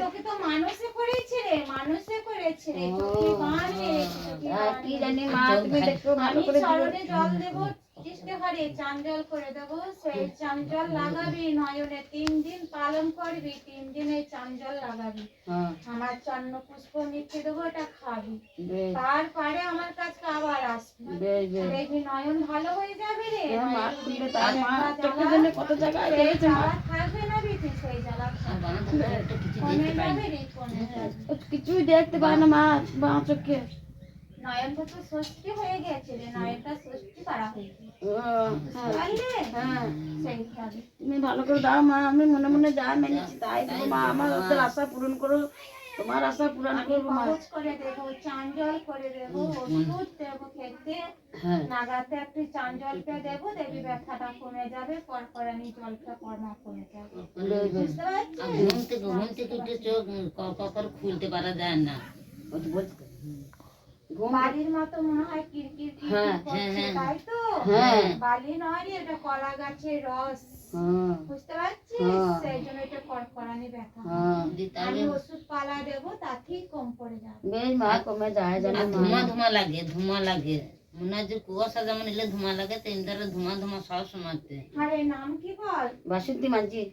তোকে তো মানুষে করেছে রে, মানুষে করেছে রে, তোকে বান মেরেছে, কি জানি মা, তুমি দেখো ভালো করে চরণে জল দেবো, ইষ্টহারে চান জল করে দেবো, সেই চান জল লাগাবি নয়নে, 3 দিন পালন করবি, 3 দিনে চান জল লাগাবি, আমার চন্ন পুষ্প মিষ্টি দেবো, এটা খাবি, তারপরে আমার কাছে আবার আসবি, দেখবি নয়ন ভালো হয়ে যাবে রে, কত জায়গায় থাকবে না বিটি, সেই জ্বালা কিছুই দেখতে পায় না মা, মা চোখে নয়নটা তো ষষ্ঠী হয়ে গেছে রে, নয়নটা ষষ্ঠী পারা হয়ে গেছে, তুমি ভালো করে দাও মা, আমি মনে মনে যা মেনেছি তাই দেবো মা, আমার ওদের আশা পূরণ করো, তোমার আশা পূরণ করবো মা, করে দেবো, চান জল করে দেবো, ওষুধ দেবো খেতে, নাগাতে একটু চান জলটা দেবো, দেখবি ব্যথাটা কমে যাবে, পরপরানি জলটা কমা কমে যাবে, বুঝতে পারছিস? ঘুম থেকে উঠে চোখ কখন খুলতে পারা যায় না, বালির মতো মনে হয় কিরকির করছে, তাই তো? বালি নয় রে, এটা কলা গাছের রস, বুঝতে পারছিস? সেই জন্য এটা কড়কড়ানি ব্যথা, আমি ওষুধ পালা দেবো, তাতেই কম পড়ে যাবে, বেশ মা কমে যায়, জানো ধুমা ধুমা লাগে, ধুমা লাগে, মনে হয় যে কুয়াশা যেমন এলে ধুমা লাগে, তেমনি ধরে ধুমা ধুমা সব সময়তে। আরে নাম কি বল? বাসন্তী মাঝি।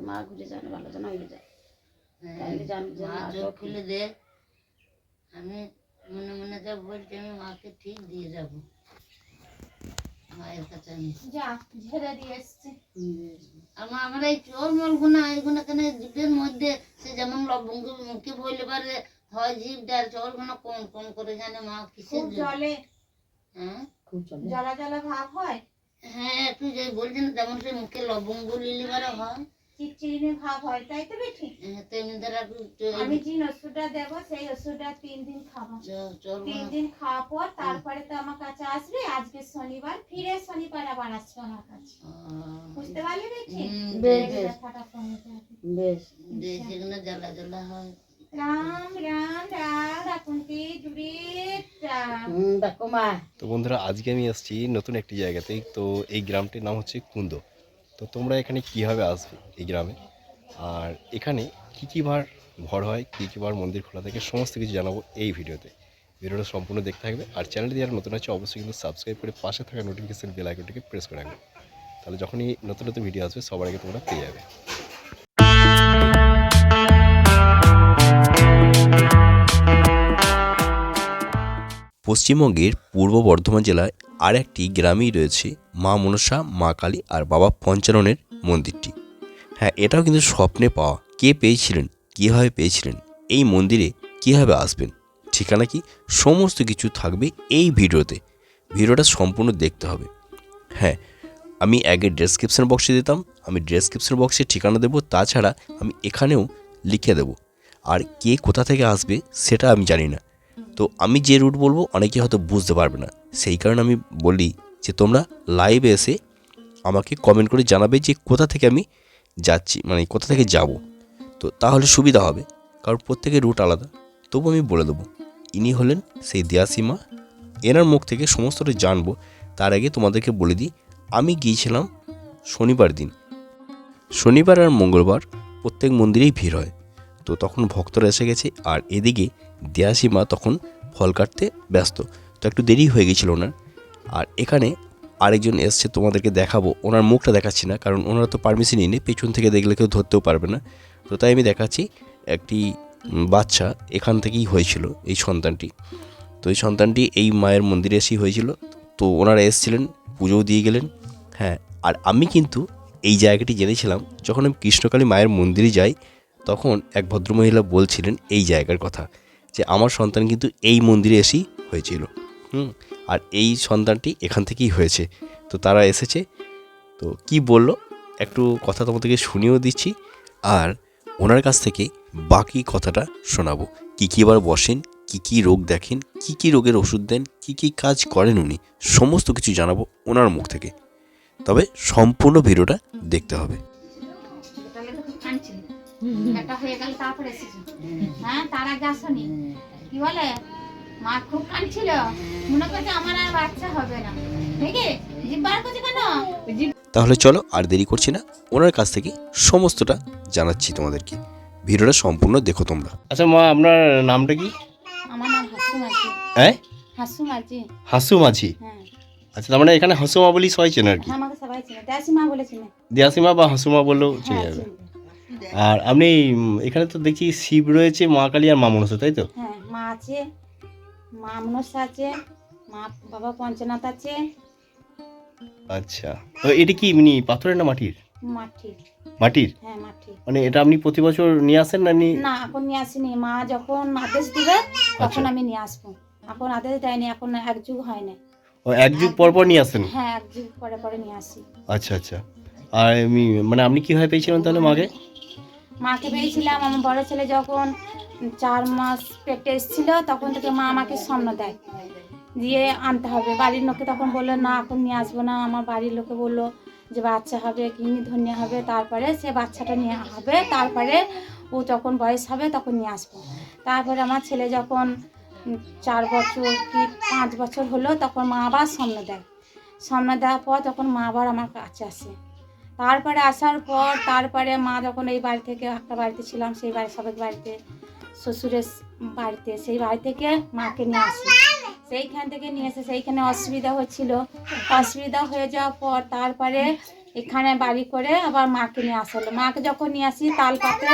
মা ঘুরে যান, ভালো যেন হয়ে যায়, চোখ খুলে দে, আমি মনে মনে যা বলছি আমি মাকে ঠিক দিয়ে যাব, মায়ের কাছে আমি যা ঝেড়ে দিয়ে এসছি, আমার এই চোর মলগুনা এইগুলো কেন জিভের মধ্যে, সে যেমন লবঙ্গ মুখে বললে পারে হয়, জিভ ডাল চোরগুলো কোন কোন করে জানে মা, কিসের জলে, হ্যাঁ খুব জ্বালা জ্বালা ভাব হয়, হ্যাঁ একটু যে বলছেন যেমন সে মুখে লবঙ্গ লিলি বারে হয়, চিটচিটে ভাব হয়, তাই তো বেটি? তেমনি ধরে আমি যে ওষুধটা দেবো, সেই ওষুধটা 3 দিন খাবো, 3 দিন খাওয়ার পর তারপরে তো আমার কাছে আসবে, আজকে শনিবার, ফিরে শনিবার আবার আসবে আমার কাছে, বুঝতে পারলি বেটি? বেশ বেশ বেশ, এগুলো জ্বালা জ্বালা হয়, রাম রাম রাম রাকুন্তি জুড়ি দেখো মা। তো বন্ধুরা, আজকে আমি আসছি নতুন একটি জায়গাতে। তো এই গ্রামটির নাম হচ্ছে কুন্দ। তো তোমরা এখানে কীভাবে আসবে এই গ্রামে, আর এখানে কী ভর হয়, কী বার মন্দির খোলা থাকে, সমস্ত কিছু জানাবো এই ভিডিওতে। ভিডিওটা সম্পূর্ণ দেখতে থাকবে, আর চ্যানেলটি যারা নতুন আছে অবশ্যই কিন্তু সাবস্ক্রাইব করে পাশে থাকা নোটিফিকেশন বেল আইকনটিকে প্রেস করে রাখবে, তাহলে যখনই নতুন নতুন ভিডিও আসবে সবার আগে তোমরা পেয়ে যাবে। পশ্চিমবঙ্গের পূর্ব বর্ধমান জেলায় আর একটি গ্রামেই রয়েছে মা মনসা, মা কালী আর বাবা পঞ্চাননের মন্দিরটি। হ্যাঁ, এটাও কিন্তু স্বপ্নে পাওয়া। কে পেয়েছিলেন, কীভাবে পেয়েছিলেন, এই মন্দিরে কীভাবে আসবেন, ঠিকানা কি, সমস্ত কিছু থাকবে এই ভিডিওতে। ভিডিওটা সম্পূর্ণ দেখতে হবে। হ্যাঁ, আমি আগে ডেসক্রিপশন বক্সে দিতাম, আমি ডেসক্রিপশন বক্সে ঠিকানা দেবো, তাছাড়া আমি এখানেও লিখে দেবো। আর কে কোথা থেকে আসবে সেটা আমি জানি না, তো আমি যে রুট বলবো অনেকে হয়তো বুঝতে পারবে না, সেই কারণে আমি বলি যে তোমরা লাইভে এসে আমাকে কমেন্ট করে জানাবে যে কোথা থেকে আমি যাচ্ছি, মানে কোথা থেকে যাব, তো তাহলে সুবিধা হবে, কারণ প্রত্যেকের রুট আলাদা। তবু আমি বলে দেবো, ইনি হলেন সেই দেয়াসীমা, এনার মুখ থেকে সমস্তটা জানবো। তার আগে তোমাদেরকে বলে দিই, আমি গিয়েছিলাম শনিবার দিন। শনিবার আর মঙ্গলবার প্রত্যেক মন্দিরেই ভিড় হয়, তো তখন ভক্তরা এসে গেছে, আর এদিকে দেয়াসীমা তখন ফল কাটতে ব্যস্ত, তো একটু দেরি হয়ে গেছিলো ওনার। আর এখানে আরেকজন এসছে, তোমাদেরকে দেখাবো, ওনার মুখটা দেখাচ্ছি না কারণ ওনারা তো পারমিশনই নেই, পেছন থেকে দেখলে কেউ ধরতেও পারবে না, তো তাই আমি দেখাচ্ছি। একটি বাচ্চা এখান থেকেই হয়েছিল এই সন্তানটি, তো এই সন্তানটি এই মায়ের মন্দিরে এসেই হয়েছিল, তো ওনারা এসেছিলেন, পুজোও দিয়ে গেলেন। হ্যাঁ, আর আমি কিন্তু এই জায়গাটি জেনেছিলাম যখন আমি কৃষ্ণকালী মায়ের মন্দিরে যাই, তখন এক ভদ্রমহিলা বলছিলেন এই জায়গার কথা, যে আমার সন্তান কিন্তু এই মন্দিরে এসেই হয়েছিল। আর এই সন্তানটি এখান থেকেই হয়েছে, তো তারা এসেছে, তো কি বলল একটু কথা তোমাদেরকে শুনিয়েও দিচ্ছি, আর ওনার কাছ থেকে বাকি কথাটা শোনাবো। কী বার বসেন, কী রোগ দেখেন, কী রোগের ওষুধ দেন, কী কাজ করেন উনি, সমস্ত কিছু জানাবো ওনার মুখ থেকে। তবে সম্পূর্ণ ভিডিওটা দেখতে হবে। একটা হয়ে গেল তারপরে এসেছি, হ্যাঁ তার আগে আসনি, কি বলে মা খুব কাঁদছিল, মনে করছে আমার আর বাচ্চা হবে না, নাকি জিভ বার করছে কেন? তাহলে চলো আর দেরি করছি না, ওনার কাছ থেকে সমস্তটা জানাচ্ছি তোমাদেরকে। ভিডিওটা সম্পূর্ণ দেখো তোমরা। আচ্ছা মা, আপনার নামটা কি? আমার নাম হাসু মাঝি। হ্যাঁ, হাসু মাঝি। হাসু মাঝি। হ্যাঁ আচ্ছা, তার মানে এখানে হাসুমা বলি সবাই চেনে আর কি। হ্যাঁ, আমাকে সবাই চিনে, দেশি মা বলে চিনে। দিয়াসিমা বা হাসুমা বললেও চেনে হ্যাঁ যাবে। চিনবে। আর আপনি এখানে তো দেখছি শিব রয়েছে, মা কালী আর মা মনসা, তাই তো? হ্যাঁ, মা আছে, মা মনসা আছে, মা বাবা পঞ্চনাথ আছে। আচ্ছা, তো এটা কি এমনি পাথরের না মাটির? মাটি। মাটির। হ্যাঁ মাটি। মানে এটা আপনি প্রতি বছর নিয়ে আসেন না এমনি? না, এখন নিয়ে আসিনি, মা যখন আদেশ দিবে তখন আচ্ছা। আমি নিয়ে আসবো। এখন আদেশ দেয়নি, এখন এক যুগ হয় না। ও, এক যুগ পর পর নিয়ে আসেন? হ্যাঁ, এক যুগ পরে পরে নিয়ে আসি। আচ্ছা আচ্ছা। আর এমনি মানে আপনি কীভাবে পেয়েছিলেন তাহলে মাকে? মাকে পেয়েছিলাম আমার বড় ছেলে যখন 4 মাস পেটে এসেছিল, তখন থেকে মা আমাকে স্বপ্ন দেয় দিয়ে আনতে হবে। বাড়ির লোকে তখন বললো না, এখন নিয়ে আসবো না। আমার বাড়ির লোকে বললো যে বাচ্চা হবে, কিডনি ধন্য হবে, তারপরে সে বাচ্চাটা নিয়ে হবে, তারপরে ও যখন বয়স হবে তখন নিয়ে আসবো। তারপরে আমার ছেলে যখন 4 বছর কি 5 বছর হলো, তখন মা আবার স্বপ্ন দেয়। স্বপ্ন দেওয়ার পর তখন মা আবার আমার কাছে আসে। তারপরে আসার পর তারপরে মা যখন এই বাড়ি থেকে একটা বাড়িতে ছিলাম, সেই বাড়ি সবের বাড়িতে, শ্বশুরের বাড়িতে, সেই বাড়ি থেকে মাকে নিয়ে আসি। সেইখান থেকে নিয়ে এসে সেইখানে অসুবিধা হচ্ছিল, অসুবিধা হয়ে যাওয়ার পর তারপরে এখানে বাড়ি করে আবার মাকে নিয়ে আসা হলো। মাকে যখন নিয়ে আসি তাল পাতে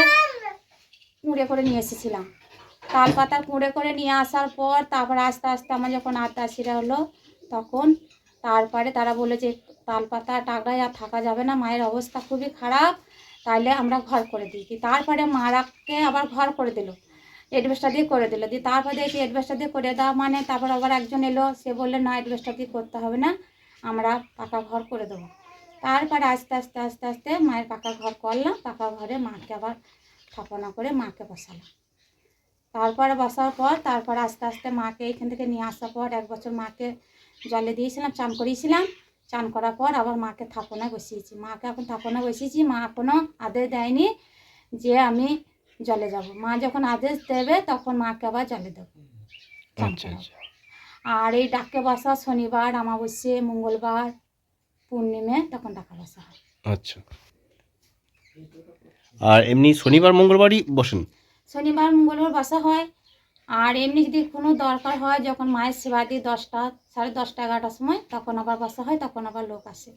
কুঁড়ে করে নিয়ে এসেছিলাম। তাল পাতা কুঁড়ে করে নিয়ে আসার পর তারপরে আস্তে আস্তে আমার যখন আত্মাশিরা হলো, তখন তারপরে তারা বলে যে তাল পাতা টাকরায় আর থাকা যাবে না, মায়ের অবস্থা খুবই খারাপ, তাইলে আমরা ঘর করে দিই। তারপরে মারাকে আবার ঘর করে দিল, এডভেস্টার দিয়ে করে দিল। দিয়ে তারপরে দেখি এডভেস্টার দিয়ে করে দেওয়া মানে তারপর আবার একজন এলো, সে বললে না, এডভেস্টার দিয়ে করতে হবে না, আমরা পাকা ঘর করে দেবো। তারপরে আস্তে আস্তে আস্তে আস্তে মায়ের পাকা ঘর করলাম। পাকা ঘরে মাকে আবার স্থাপনা করে মাকে বসালাম। তারপরে বসার পর তারপর আস্তে আস্তে মাকে এখান থেকে নিয়ে আসার পর 1 বছর মাকে জলে দিয়েছিলাম, চান করিয়েছিলাম। চান করার পর আবার মাকে থাপনায় বসিয়েছি। মাকে এখন থাপনায় বসিয়েছি, মা এখনও আদেশ দেয়নি যে আমি জলে যাব। মা যখন আদেশ দেবে তখন মাকে আবার জলে দেবো, চান আচ্ছা করাবো। আচ্ছা। আর এই ডাকে বসা শনিবার, অমাবস্যা, মঙ্গলবার, পূর্ণিমে তখন ডাকা বসা হয়। আচ্ছা। আর এমনি শনিবার মঙ্গলবারই বসেন? শনিবার মঙ্গলবার বসা হয়। আর এমনি যদি কোনো দরকার হয়, যখন মায়ের সেবা দিই 10টা, 10:30, 11টার সময়, তখন আবার বসা হয়, তখন আবার লোক আসে।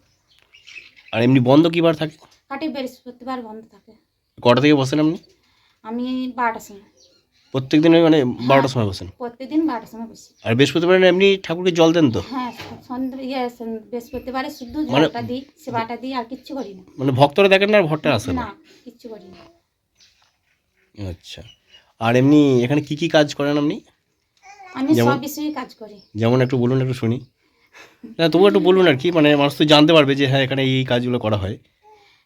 আর এমনি বন্ধ কি বার থাকে? কাটি বৃহস্পতিবার বন্ধ থাকে। কটা থেকে বসেন আপনি? আমি 12টার সময়। প্রত্যেক দিন মানে 12টার সময় বসেন? প্রত্যেকদিন 12টার সময় বসি। আর বৃহস্পতিবার এমনি ঠাকুরকে জল দেন তো? হ্যাঁ, বৃহস্পতিবারে শুধু মানে জলটা দিই, সেবাটা দিই, আর কিচ্ছু করি না। মানে ভক্তরা দেখেন না আর ভক্তরা আসে না? না, কিচ্ছু করি না। আচ্ছা। আর এমনি এখানে কি কি কাজ করেন আপনি? আমি সব বিষয়ে কাজ করি। যেমন একটু বলুন, একটু শুনি। না তবু একটু বলুন আর কি, মানে মানুষ তো জানতে পারবে যে হ্যাঁ এখানে এই কাজগুলো করা হয়।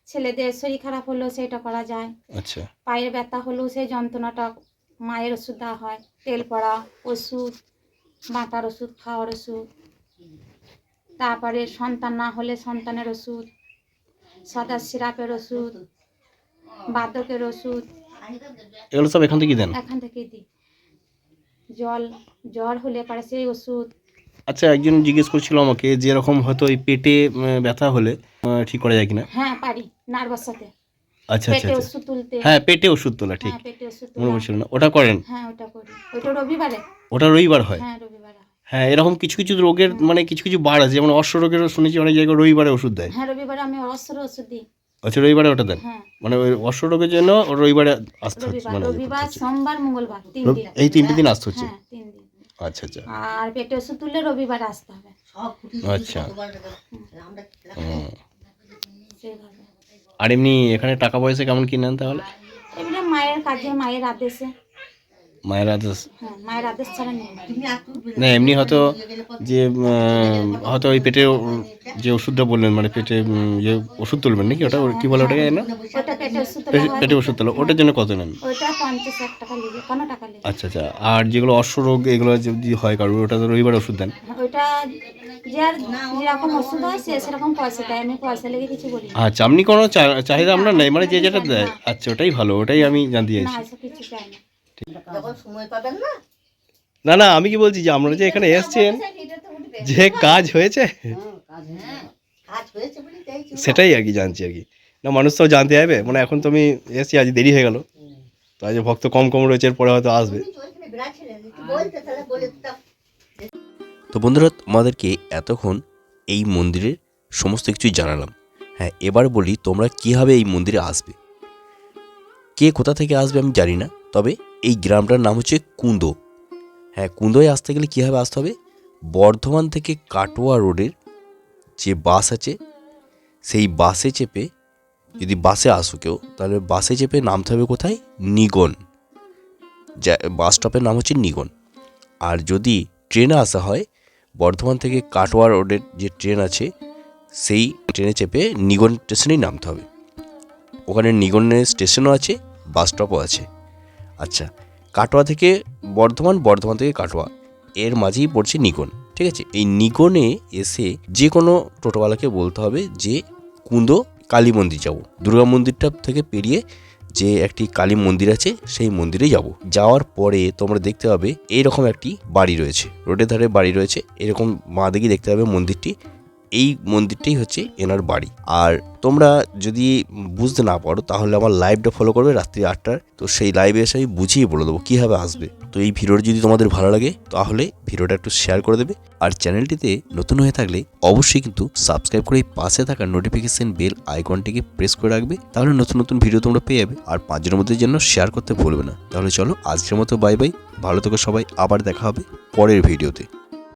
ছেলেদের শরীর খারাপ হলেও সেটা করা যায়। আচ্ছা। পায়ের ব্যথা হলেও সেই যন্ত্রণাটা, মায়ের ওষুধ দেওয়া হয়, তেল পড়া ওষুধ, বাটার ওষুধ, খাওয়ার ওষুধ। তারপরে সন্তান না হলে সন্তানের ওষুধ, সাদা সিরাপের ওষুধ, বার্ধক্যের ওষুধ, এগুলো সব এখান থেকে দেন? এখান থেকেই দিই। জ্বর হলে পারে সেই ওষুধ। আচ্ছা, একজন জিজ্ঞেস করছিল আমাকে যে এরকম হয়তো এই পেটে ব্যথা হলে ঠিক করা যায় কিনা? হ্যাঁ পারি, নার্ভাস সাথে আচ্ছা আচ্ছা পেটে আচ্ছা। ওষুধ তুলতে। হ্যাঁ, পেটে ওষুধ তোলা, ঠিক। হ্যাঁ, পেটে ওষুধ মনে তোলা। পড়ছিল না, ওটা করেন? হ্যাঁ, ওটা করি। ওটা রবিবারে। ওটা রবিবার হয়? হ্যাঁ, রবিবারে হয়। হ্যাঁ, এরকম কিছু কিছু রোগের মানে কিছু কিছু বার আছে, যেমন অশ্ব রোগেরও শুনেছি অনেক জায়গায় রবিবারে ওষুধ দেয়। হ্যাঁ, রবিবারে আমি অস্ত্র ওষুধ দিই। আচ্ছা, রবিবারে ওটা দেন? হ্যাঁ, মানে ওই অশ্ব রোগের জন্য রবিবারে আসতে হচ্ছে, রবিবার, মানে রবিবার, সোমবার, মঙ্গলবার, 3 দিন। এই 3টে দিন আসতে হচ্ছে? হ্যাঁ, 3 দিন। আচ্ছা আচ্ছা। আর পেটে ওষুধ তুললে রবিবারে আসতে হবে। আচ্ছা। হুম। সেইভাবে। আর এমনি এখানে টাকা পয়সা কেমন কি নেন তাহলে? এবারে মায়ের কাজে, মায়ের আদেশে। মায়ের আদেশ? হ্যাঁ, মায়ের আদেশ ছাড়া নেই। না এমনি হয়তো যে হয়তো ওই পেটে যে ওষুধটা বললেন, মানে পেটে যে ওষুধ তুলবেন নাকি, ওটা কি বলে ওটাকে না? ওটা পেটে ওষুধ তোলা হয়। পেটে ওষুধ তোলা, ওটার জন্য কত নেন? ওটা 50 টাকা লেগে, 15 টাকা লেগে। আচ্ছা আচ্ছা। আর যেগুলো অশ্ব রোগ এগুলো যদি হয় কারোর, ওটা তো রবিবারে ওষুধ দেন? ওইটা যার যেরকম ওষুধ হয় সে সেরকম পয়সা দেয়, আমি পয়সা লেগে কিছু বলি না। আচ্ছা, আপনি কোনো চাহিদা আপনার নেই, মানে যে যেটা দেয়? আচ্ছা, ওটাই ভালো, ওটাই আমি জানতে না, চাইছি। এসব কিছু চাই না। যখন সময় পাবেন না না না, আমি কি বলছি যে আপনারা যে এখানে এসছেন, যে কাজ হয়েছে কাজ হয়েছে বলে দেখছি সেটাই আর কি জানছি আর কি। না মানুষ তো জানতে যাবে, মানে এখন তো আমি এসছি, আজ দেরি হয়ে গেল, তো আজ ভক্ত কম কম রয়েছে, এরপরে হয়তো আসবে। ওইখানে বেড়াচ্ছিলেন একটু বলতে তাহলে বলে দিতাম। তো বন্ধুরা, তোমাদেরকে এতক্ষণ এই মন্দিরের সমস্ত কিছুই জানালাম। হ্যাঁ, এবার বলি তোমরা কীভাবে এই মন্দিরে আসবে। কে কোথা থেকে আসবে আমি জানি না, তবে এই গ্রামটার নাম হচ্ছে কুন্দো। হ্যাঁ, কুন্দোয় আসতে গেলে কীভাবে আসতে হবে, বর্ধমান থেকে কাটোয়া রোডের যে বাস আছে সেই বাসে চেপে, যদি বাসে আসো কেউ তাহলে বাসে চেপে নামতে হবে কোথায়, নিগন। যা বাস স্টপের নাম হচ্ছে নিগন। আর যদি ট্রেনে আসা হয়, বর্ধমান থেকে কাটোয়া রোডের যে ট্রেন আছে সেই ট্রেনে চেপে নিগন স্টেশনেই নামতে হবে। ওখানে নিগনের স্টেশনও আছে, বাস স্টপও আছে। আচ্ছা, কাটোয়া থেকে বর্ধমান, বর্ধমান থেকে কাটোয়া, এর মাঝেই পড়ছে নিগন। ঠিক আছে, এই নিগনে এসে যে কোনো টোটোওয়ালাকে বলতে হবে যে কুন্দো কালী মন্দির যাব। দুর্গা মন্দিরটা থেকে পেরিয়ে যে একটি কালী মন্দির আছে সেই মন্দিরে যাব। যাওয়ার পরে তোমরা দেখতে পাবে এইরকম একটি বাড়ি রয়েছে, রোডের ধারে বাড়ি রয়েছে, এরকম মা দেখি দেখতে পাবে মন্দিরটি। এই মন্দিরটাই হচ্ছে এনার বাড়ি। আর তোমরা যদি বুঝতে না পারো তাহলে আমার লাইভটা ফলো করবে রাত্রি 8টার, তো সেই লাইভে এসে আমি বুঝিয়ে বলে দেবো কীভাবে আসবে। তো এই ভিডিওটা যদি তোমাদের ভালো লাগে তাহলে ভিডিওটা একটু শেয়ার করে দেবে। আর চ্যানেলটিতে নতুন হয়ে থাকলে অবশ্যই কিন্তু সাবস্ক্রাইব করে পাশে থাকা নোটিফিকেশন বেল আইকনটিকে প্রেস করে রাখবে, তাহলে নতুন নতুন ভিডিও তোমরা পেয়ে যাবে। আর 5 জনের মধ্যে যেন শেয়ার করতে ভুলবে না। তাহলে চলো আজকের মতো বাই বাই, ভালো থেকো সবাই, আবার দেখা হবে পরের ভিডিওতে।